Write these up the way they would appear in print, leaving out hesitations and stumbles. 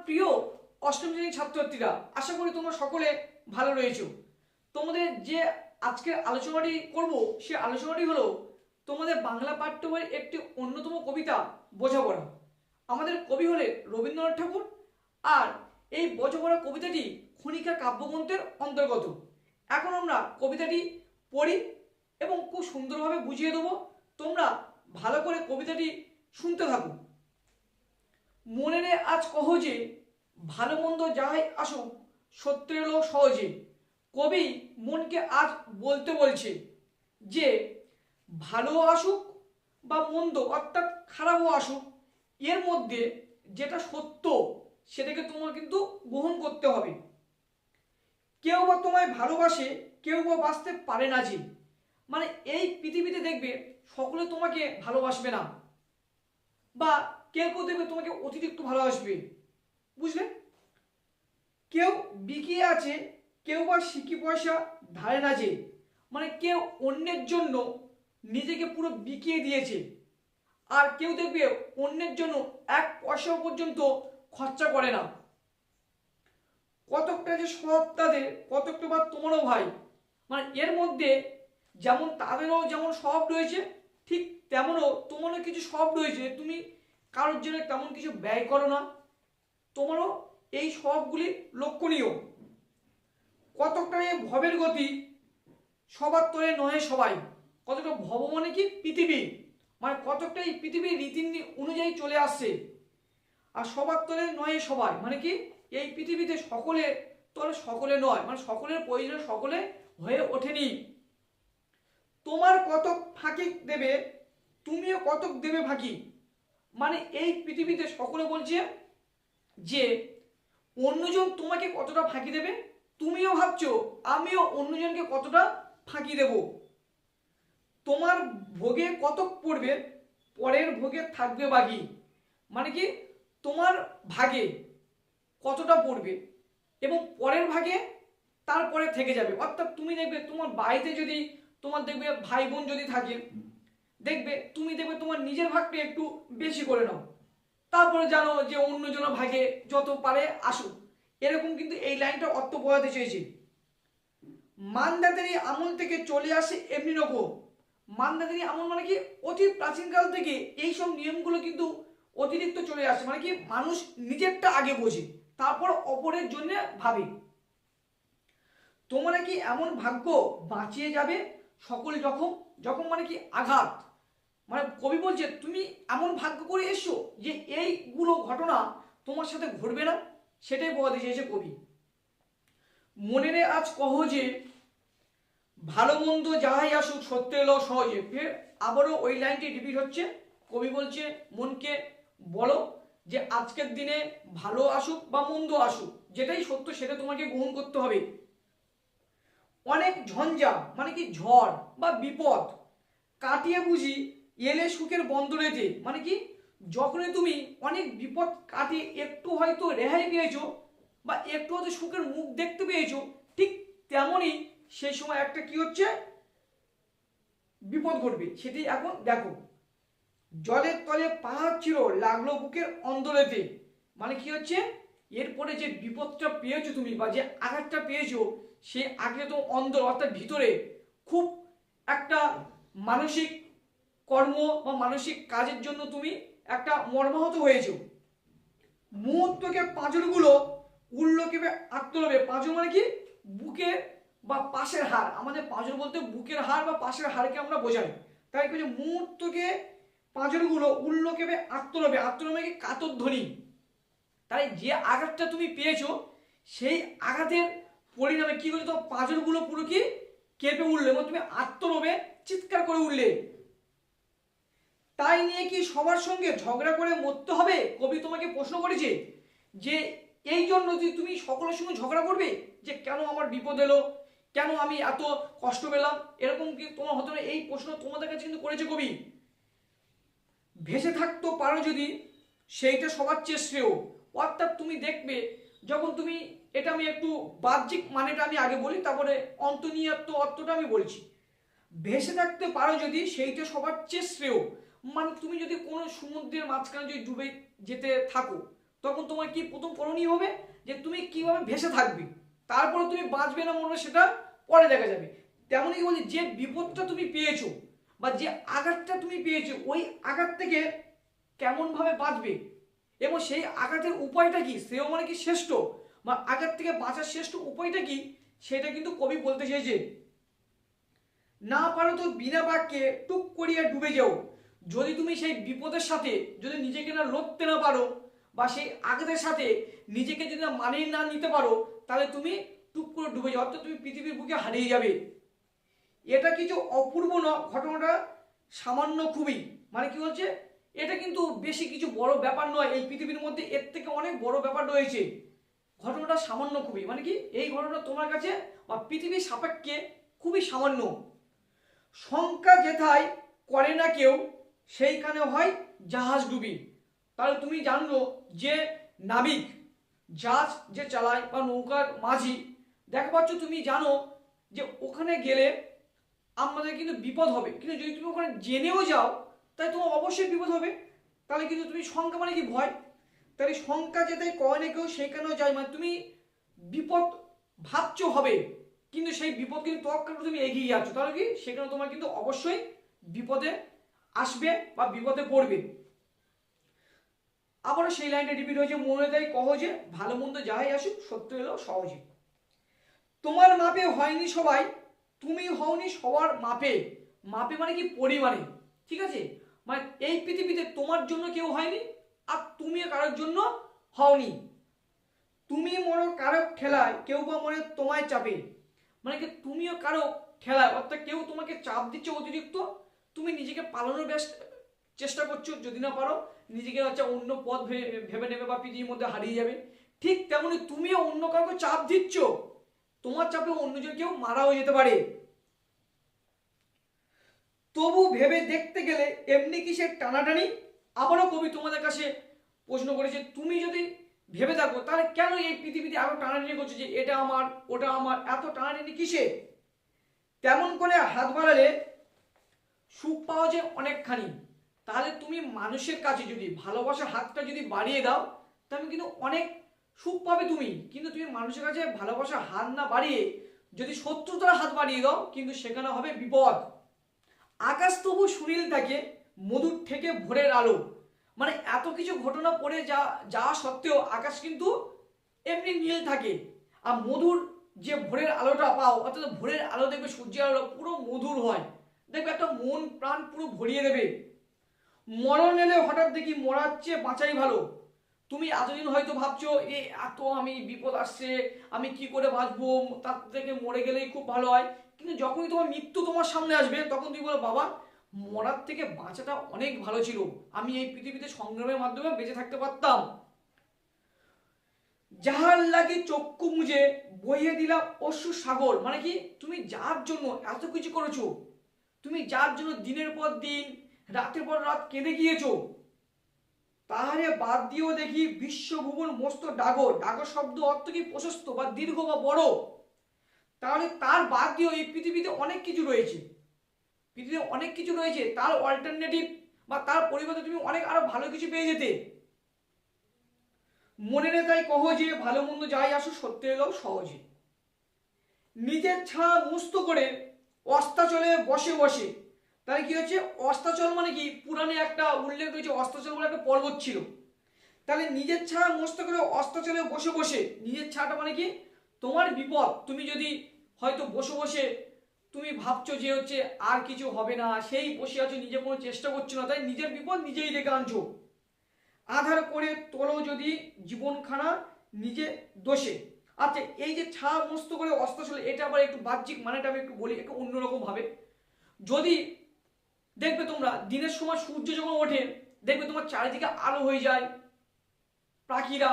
প্রিয় অষ্টম শ্রেণীর ছাত্রছাত্রীরা, আশা করি তোমরা সকলে ভালো রয়েছো। তোমাদের যে আজকের আলোচনাটি করব সে আলোচনাটি হলো তোমাদের বাংলা পাঠ্য বইয়ের একটি অন্যতম কবিতা বোঝাপড়া। আমাদের কবি হলেন রবীন্দ্রনাথ ঠাকুর, আর এই বোঝাপড়া কবিতাটি খনিকা কাব্যগ্রন্থের অন্তর্গত। এখন আমরা কবিতাটি পড়ি এবং খুব সুন্দরভাবে বুঝিয়ে দেবো। তোমরা ভালো করে কবিতাটি শুনতে থাকো। মনে রে আজ কহ যে ভালো মন্দ যাই আসুক সত্যের এলো সহজে। কবি মনকে আজ বলতে বলছে যে ভালো আসুক বা মন্দ অর্থাৎ খারাপও আসুক, এর মধ্যে যেটা সত্য সেটাকে তোমার কিন্তু গ্রহণ করতে হবে। কেউ বা তোমায় ভালোবাসে, কেউ বা বাঁচতে পারে না যে, মানে এই পৃথিবীতে দেখবে সকলে তোমাকে ভালোবাসবে না, বা কেউ কেউ দেখবে তোমাকে অতিরিক্ত ভালোবাসবে, বুঝলে? কেউ বিকিয়ে আছে, কেউ বা সিকি পয়সা ধারে না যে, মানে কেউ অন্যের জন্য নিজেকে পুরো বিকিয়ে দিয়েছে, আর কেউ দেখবে অন্যের জন্য এক পয়সা পর্যন্ত খরচা করে না। কতকটা যে সব তাদের, কতকটা বা তোমারও ভাই, মানে এর মধ্যে যেমন তাদেরও যেমন স্বভাব রয়েছে, ঠিক তেমনও তোমারও কিছু স্বভাব রয়েছে। তুমি কারোর জন্য তেমন কিছু ব্যয় করো না, তোমারও এই স্বভাবগুলি লক্ষণীয়। কতকটা এই ভবের গতি সবার তরে নহে সবাই। কতটা ভব মানে কি পৃথিবী, মানে কতকটা এই পৃথিবীর রীতিনীতি অনুযায়ী চলে আসছে। আর সবার তরে নয় সবাই মানে কি এই পৃথিবীতে সকলে তরে সকলে নয়, মানে সকলের প্রয়োজন সকলে হয়ে ওঠেনি। তোমার কতক ফাঁকি দেবে, তুমিও কতক দেবে ফাঁকি। মানে এই পৃথিবীতে সকলে বলছে যে অন্যজন তোমাকে কতটা ফাঁকি দেবে, তুমিও ভাবছো আমিও অন্যজনকে কতটা ফাঁকি দেব। তোমার ভোগে কতক পড়বে, পরের ভোগে থাকবে বাকি। মানে কি তোমার ভাগে কতটা পড়বে এবং পরের ভাগে তারপরে থেকে যাবে। অর্থাৎ তুমি দেখবে তোমার বাড়িতে যদি তোমার দেখবে ভাই বোন যদি থাকে, দেখবে তুমি দেখবে তোমার নিজের ভাগটা একটু বেশি করে নাও, তারপরে জানো যে অন্যজনের ভাগে যত পারে আসুক। এরকম কিন্তু এই লাইনটা অর্থ বোঝাতে চেয়েছে। মানদাতারি আমল থেকে চলে আসে এমনি রকম। মানদাতারি আমল মানে কি অতি প্রাচীনকাল থেকে এইসব নিয়মগুলো কিন্তু অতিরিক্ত চলে আসে। মানে কি মানুষ নিজেরটা আগে বোঝে, তারপর অপরের জন্য ভাবে। তোমরা কি এমন ভাগ্য বাঁচিয়ে যাবে সকল যখন যখন মানে কি আঘাত, মানে কবি বলছে তুমি এমন ভাগ্য করে এসো যে এইগুলো ঘটনা তোমার সাথে ঘটবে না, সেটাই বোঝাতে চেয়েছে কবি। মনে রে আজ কহ যে ভালো মন্দ যাহাই আসুক সত্যের এলো সহজে। ফের আবারও ওই লাইনটি রিপিট হচ্ছে। কবি বলছে মনকে বলো যে আজকের দিনে ভালো আসুক বা মন্দ আসুক, যেটাই সত্য সেটা তোমাকে গ্রহণ করতে হবে। অনেক ঝঞ্ঝা মানে কি ঝড় বা বিপদ কাটিয়ে বুঝি এলে সুখের বন্দরেতে। মানে কি যখনই তুমি অনেক বিপদ কাটিয়ে একটু হয়তো রেহাই পেয়েছো বা একটু হয়তো সুখের মুখ দেখতে পেয়েছো, ঠিক তেমনই সেই সময় একটা কি হচ্ছে বিপদ ঘটবে, সেটি এখন দেখো। জলের তলে পাহাড় ছিল লাগলো বুকের অন্দরেতে। মানে কি হচ্ছে এরপরে যে বিপদটা পেয়েছো তুমি বা যে আঘাতটা পেয়েছো, সে আগে তো অন্দর অর্থাৎ ভিতরে খুব একটা মানসিক কর্ম বা মানসিক কাজের জন্য তুমি একটা মর্মাহত হয়েছো। মুহূর্তকে পাঁজরগুলো উড়লো কেবে আত্মলবে। পাঁজর মানে কি বুকের বা পাশের হাড়, আমাদের পাঁজর বলতে বুকের হাড় বা পাশের হাড়কে আমরা বোঝাই। তাই কি মুহূর্তকে পাঁজরগুলো উড়লো কেবে আত্মলবে। আত্মলবে কি কাতর ধ্বনি। তাই যে আঘাতটা তুমি পেয়েছো সেই আঘাতের পরিণামে কি করলে তোমার পাঁজরগুলো পুরো কি কেঁপে উঠলে এবং তুমি আত্মরবে চিৎকার করে উঠলে। তাই নিয়ে কি সবার সঙ্গে ঝগড়া করে মরতে হবে? কবি তোমাকে প্রশ্ন করেছে যে এই জন্য যে তুমি সকলের সঙ্গে ঝগড়া করবে যে কেন আমার বিপদ এলো, কেন আমি এত কষ্ট পেলাম, এরকম কি তোমার হতে হবে? এই প্রশ্ন তোমাদের কাছে কিন্তু করেছে কবি। ভেসে থাকতে পারো যদি সেইটা সবার চেয়ে শ্রেয়। অর্থাৎ তুমি দেখবে যখন তুমি, এটা আমি একটু বাহ্যিক মানেটা আমি আগে বলি, তারপরে অন্তর্নিহিত অর্থটা আমি বলছি। ভেসে থাকতে পারো যদি সেইটা সবার চেয়ে শ্রেয়। মানে তুমি যদি কোনো সমুদ্রের মাঝখানে যদি ডুবে যেতে থাকো, তখন তোমার কি প্রথম করণীয় হবে যে তুমি কিভাবে ভেসে থাকবে, তারপরে তুমি বাঁচবে না মনে সেটা পরে দেখা যাবে। তেমনই বলি যে বিপদটা তুমি পেয়েছো বা যে আঘাতটা তুমি পেয়েছো ওই আঘাত থেকে কেমনভাবে বাঁচবে এবং সেই আঘাতের উপায়টা কি, সেও মানে কি শ্রেষ্ঠ বা আঘাত থেকে বাঁচার শ্রেষ্ঠ উপায়টা কি, সেটা কিন্তু কবি বলতে চেয়েছে। না পারো তো বিনা বাক্যে টুক করিয়া ডুবে যাও। যদি তুমি সেই বিপদের সাথে যদি নিজেকে না লড়তে না পারো বা সেই আঘাতের সাথে নিজেকে যদি না মানিয়ে না নিতে পারো, তাহলে তুমি টুক করে ডুবে যাও, অর্থাৎ তুমি পৃথিবীর বুকে হারিয়ে যাবে। এটা কিছু অপূর্ব না, ঘটনাটা সামান্য খুবই, মানে কি হচ্ছে এটা কিন্তু বেশি কিছু বড় ব্যাপার নয়, এই পৃথিবীর মধ্যে এর থেকে অনেক বড় ব্যাপার রয়েছে। ঘটনাটা সামান্য খুবই, মানে কি এই ঘটনা তোমার কাছে বা পৃথিবীর সাপেক্ষে খুবই সামান্য। শঙ্কা যেথায় করে না কেউ সেইখানে হয় জাহাজ ডুবি। তাহলে তুমি জানলো যে নাবিক জাহাজ যে চালায় বা নৌকার মাঝি, দেখো পাচ্ছ তুমি জানো যে ওখানে গেলে আমাদের কিন্তু বিপদ হবে, কিন্তু যদি তুমি ওখানে জেনেও যাও তাই তোমার অবশ্যই বিপদ হবে। তাহলে কিন্তু তুমি শঙ্কা মানে কি ভয়, তাহলে শঙ্কা যেটাই করে না কেউ সেইখানেও যায়, মানে তুমি বিপদ ভাবছো হবে কিন্তু সেই বিপদ কিন্তু তোয়াক্কা করে তুমি এগিয়ে যাচ্ছ, তাহলে কি সেখানে তোমার কিন্তু অবশ্যই বিপদে আসবে বা বিপদে পড়বে। আবারও সেই লাইনটা রিপিট হয়েছে, মনে তাই কহ যে ভালো মন্দ যাই আসুক সত্য এলো সহজে। তোমার মাপে হয়নি সবাই, তুমি হওনি সবার মাপে। মাপে মানে কি পরিমাণে, ঠিক আছে, মানে এই পৃথিবীতে তোমার জন্য কেউ হয়নি আর তুমিও কারোর জন্য হওনি। তুমি মরো কারো ঠেলায়, কেউ বা মনে তোমায় চাপে, মানে কি তুমিও কারো ঠেলায়, অর্থাৎ কেউ তোমাকে চাপ দিচ্ছে অতিরিক্ত, তুমি নিজেকে পালানোর চেষ্টা করছো, যদি না পারো নিজেকে হচ্ছে অন্য পথ ভেবে নেবে বা পৃথিবীর মধ্যে হারিয়ে যাবে। ঠিক তেমনি তুমিও অন্য কাউকে চাপ দিচ্ছ, তোমার চাপে অন্যজন কেউ মারা হয়ে যেতে পারে। তবু ভেবে দেখতে গেলে এমনি কিসের টানাটানি। আবারও কবি তোমাদের কাছে প্রশ্ন করেছে, তুমি যদি ভেবে থাকো তাহলে কেন এই পৃথিবীতে আরো টানাটানি করছো, যে এটা আমার ওটা আমার, এত টানাটানি কিসে? তেমন করে হাত বাড়ালে সুখ পাওয়া যায় অনেকখানি। তাহলে তুমি মানুষের কাছে যদি ভালোবাসার হাতটা যদি বাড়িয়ে দাও তাহলে কিন্তু অনেক সুখ পাবে তুমি, কিন্তু তুমি মানুষের কাছে ভালোবাসার হাত না বাড়িয়ে যদি শত্রুতার হাত বাড়িয়ে দাও কিন্তু সেখানে হবে বিপদ। আকাশ তবু সুনীল থাকে মধুর থেকে ভোরের আলো, মানে এত কিছু ঘটনা পড়ে যাওয়া সত্ত্বেও আকাশ কিন্তু এমনি নীল থাকে। আর মধুর যে ভোরের আলোটা পাও, অর্থাৎ ভোরের আলো দেখবে সূর্যের আলো পুরো মধুর হয়, দেখবে একটা মন প্রাণ পুরো ভরিয়ে দেবে। মরণ এলে হঠাৎ দেখি মরার চেয়ে বাঁচাই ভালো। তুমি এতদিন হয়তো ভাবছো এত আমি বিপদ আসছে আমি কি করে বাঁচবো, তার থেকে মরে গেলেই খুব ভালো হয়, কিন্তু যখনই তোমার মৃত্যু তোমার সামনে আসবে তখন তুমি বলো বাবা মরার থেকে বাঁচাটা অনেক ভালো ছিল, আমি এই পৃথিবীতে সংগ্রামের মাধ্যমে বেঁচে থাকতে পারতাম। যাহার লাগি চক্ষু মুজে বইয়ে দিলাম অশ্রু সাগর, মানে কি তুমি যার জন্য এত কিছু করেছো, তুমি যার জন্য দিনের পর দিন রাতের পর রাত কেঁদে গিয়েছো, তাহারে বাদ দিয়েও দেখি বিশ্বভুবন মস্ত ডাগর। ডাগর শব্দ অর্থ কি প্রশস্ত বা দীর্ঘ বা বড়, তাহলে তার বাদ দিয়েও এই পৃথিবীতে অনেক কিছু রয়েছে, পৃথিবীতে অনেক কিছু রয়েছে, তার অল্টারনেটিভ বা তার পরিবর্তে তুমি অনেক আরো ভালো কিছু পেয়ে যেতে। মনে নে তাই কহ যে ভালো মন্দ যাই আসো সত্যি এলো সহজে। নিজের ছায়া মুস্ত করে অস্তাচলে বসে বসে, তাহলে কি হচ্ছে অস্তাচল মানে কি পুরাণে একটা উল্লেখ রয়েছে, অস্তাচল বলে একটা পর্বত ছিল, তাহলে নিজের ছায়া মস্ত করে অস্তাচলে বসে বসে, নিজের ছায়াটা মানে কি তোমার বিপদ, তুমি যদি হয়তো বসে বসে তুমি ভাবছো যে হচ্ছে আর কিছু হবে না, সেই বসে আছো নিজে কোনো চেষ্টা করছো না, তাই নিজের বিপদ নিজেই ডেকে আনছো। আধার করে তোলো যদি জীবনখানা নিজে দোষে। আচ্ছা এই যে ছা মস্ত করে অস্তাচলে, এটা আবার একটু বাহ্যিক মানেটা আমি একটু বলি একটু অন্যরকম ভাবে। যদি দেখবে তোমরা দিনের সময় সূর্য যখন ওঠে দেখবে তোমার চারিদিকে আলো হয়ে যায়, পাখিরা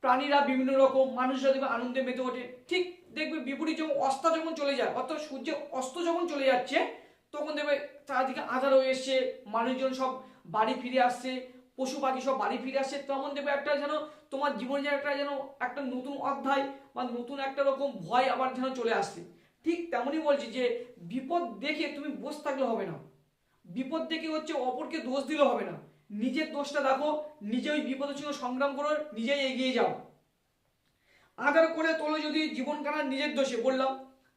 প্রাণীরা বিভিন্ন রকম মানুষরা দেখবে আনন্দে মেতে ওঠে, ঠিক দেখবে বিপরীত যখন অস্ত যখন চলে যায় অর্থাৎ সূর্যের অস্ত যখন চলে যাচ্ছে তখন দেখবে চারিদিকে আঁধার হয়ে এসছে, মানুষজন সব বাড়ি ফিরে আসছে, পশু পাখি সব বাড়ি ফিরে আসছে, তখন দেখবে একটা যেন তোমার জীবনে যেন একটা নতুন অধ্যায় বা নতুন একটা রকম ভয় আবার যেন চলে আসছে। ঠিক তেমনই বলছি যে বিপদ দেখে তুমি বসে থাকলে হবে না, বিপদ দেখে হচ্ছে অপরকে দোষ দিলে হবে না, নিজের দোষটা দেখো, নিজে ওই বিপদের সঙ্গে সংগ্রাম করো, নিজেই এগিয়ে যাও। আধার করে তোলো যদি জীবন খানা নিজের দোষে, বললাম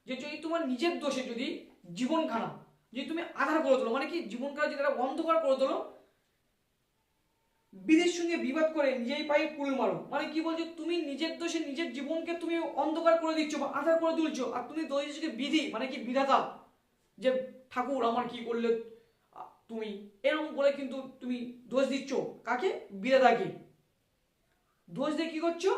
যে যদি তোমার নিজের দোষে যদি জীবন খানা যদি তুমি আধার করে তোলো, মানে কি জীবন খানা যদি একটা অন্ধকার করে তোলো, বিধির সঙ্গে বিবাদ করে নিজেই পায়ে কুল মারো, মানে কি বলছো, তুমি নিজের দোষে নিজের জীবনকে তুমি অন্ধকার করে দিচ্ছ বা আধার করে তুলছো, আর তুমি দোষ বিধি মানে কি বিধাতা, যে ঠাকুর আমার কি করলে তুমি, এরকম বলে কিন্তু তুমি দোষ দিচ্ছ কাকে, বিধাতাকে। দোষ দিয়ে কি করছো,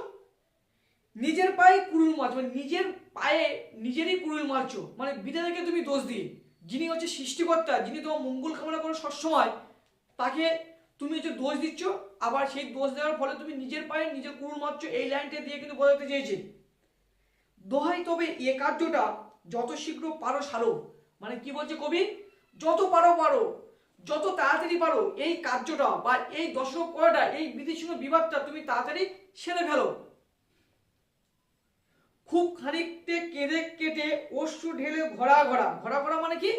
নিজের পায়ে কুড়ুল মারছো, মানে নিজের পায়ে নিজেরই কুড়ুল মারছো, মানে বিধাতাকে তুমি দোষ দিয়ে, যিনি হচ্ছে সৃষ্টিকর্তা, যিনি তোমার মঙ্গল কামনা করো সবসময়, তাকে তুমি হচ্ছে দোষ দিচ্ছ, আবার সেই দোষ দেওয়ার ফলে তুমি নিজের পায়ে নিজের কুড়ুল মারছো, এই লাইনটা দিয়ে কিন্তু বোঝাতে চেয়েছে। দোহাই তবে এ কার্যটা যত শীঘ্র পারো সারো, মানে কি বলছে কবি, যত পারো পারো, যত তাড়াতাড়ি পারো এই কার্যটা বা এই দশক করাটা, এই বিধির সঙ্গে বিবাদটা তুমি তাড়াতাড়ি সেরে ফেলো। খুব খানিকতে কেঁদে কেটে অশ্রু ঢেলে ঘোরা ঘোরা, ঘোরা ঘোরা মানে কি,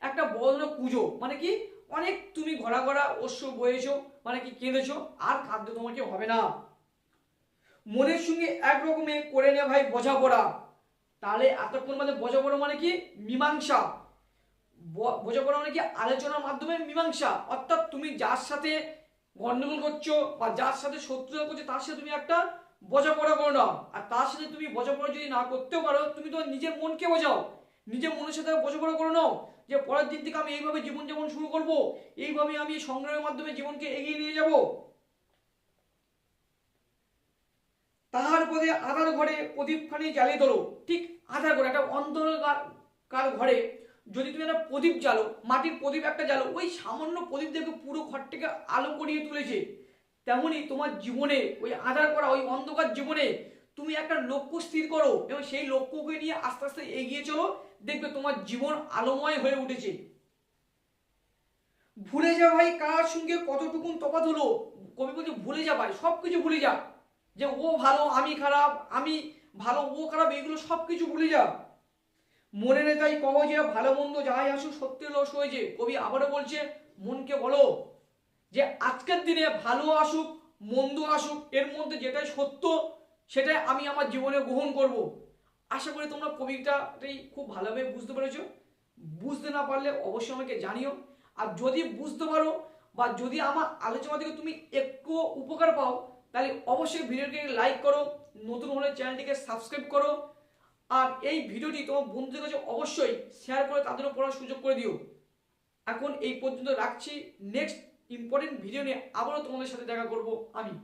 একটা বড় পুজো, মানে কি অনেক তুমি ঘোরা ঘোরা অশ্রু বয়েছো, মানে কি কেঁদেছো, আর কাঁদতে তোমাকে হবে না। মনের সঙ্গে একরকমে করে নে ভাই বোঝাপড়া, তাহলে এতক্ষণ মানে বোঝাপড়া মানে কি মীমাংসা, বোঝাপড়া মানে কি আলোচনার মাধ্যমে মীমাংসা, অর্থাৎ তুমি যার সাথে গন্ডগোল করছো বা যার সাথে শত্রুতা করছো তার সাথে তুমি একটা বোঝাপড়া করো না, আর তার সাথে তুমি বোঝাপড়া যদি না করতেও পারো, তুমি তোমার নিজের মনকে বোঝাও, নিজের মনের সাথে বোঝাপড়া করে নাও, যে পরের দিন থেকে আমি এইভাবে জীবনযাপন শুরু করব, এইভাবে আমি সংগ্রামের মাধ্যমে জীবনকে এগিয়ে নিয়ে যাব। তাহার পদে আধার ঘরে প্রদীপখানি জ্বালিয়ে তোলো, ঠিক আধার ঘরে একটা অন্ধকার ঘরে যদি তুমি একটা প্রদীপ জ্বালো, মাটির প্রদীপ একটা জ্বালো, ওই সামান্য প্রদীপ দেখে পুরো ঘরটাকে আলো করিয়ে তুলেছে, তেমনি তোমার জীবনে ওই আধার করা ওই অন্ধকার জীবনে তুমি একটা লক্ষ্য স্থির করো এবং সেই লক্ষ্যকে নিয়ে আস্তে আস্তে এগিয়ে চলো, দেখবে তোমার জীবন আলোময় হয়ে উঠেছে। ভুলে যা ভাই কার সঙ্গে কতটুকুন তফাৎ হলো, কবি বলছে ভুলে যা ভাই, সবকিছু ভুলে যা, যে ও ভালো আমি খারাপ, আমি ভালো ও খারাপ, এগুলো সবকিছু ভুলে যা। মনে নে তাই কহ যে ভালো মন্দ যাই আসুক সত্যের লস হয়েছে, কবি আবারও বলছে মনকে বলো যে আজকের দিনে ভালো আসুক মন্দ আসুক, এর মধ্যে যেটাই সত্য সেটাই আমি আমার জীবনে গ্রহণ করব। আশা করি তোমরা কবিতাটাই খুব ভালোভাবে বুঝতে পেরেছো, বুঝতে না পারলে অবশ্যই আমাকে জানিও, আর যদি বুঝতে পারো বা যদি আমার আলোচনা থেকে তুমি একটু উপকার পাও, তাহলে অবশ্যই ভিডিওটিকে লাইক করো, নতুন হলে চ্যানেলটিকে সাবস্ক্রাইব করো, আর এই ভিডিওটি তোমার বন্ধুদের কাছে অবশ্যই শেয়ার করে তাদেরও পড়ার সুযোগ করে দিও। এখন এই পর্যন্ত রাখছি, নেক্সট ইম্পর্টেন্ট ভিডিও নিয়ে আবারও তোমাদের সাথে দেখা করব আমি।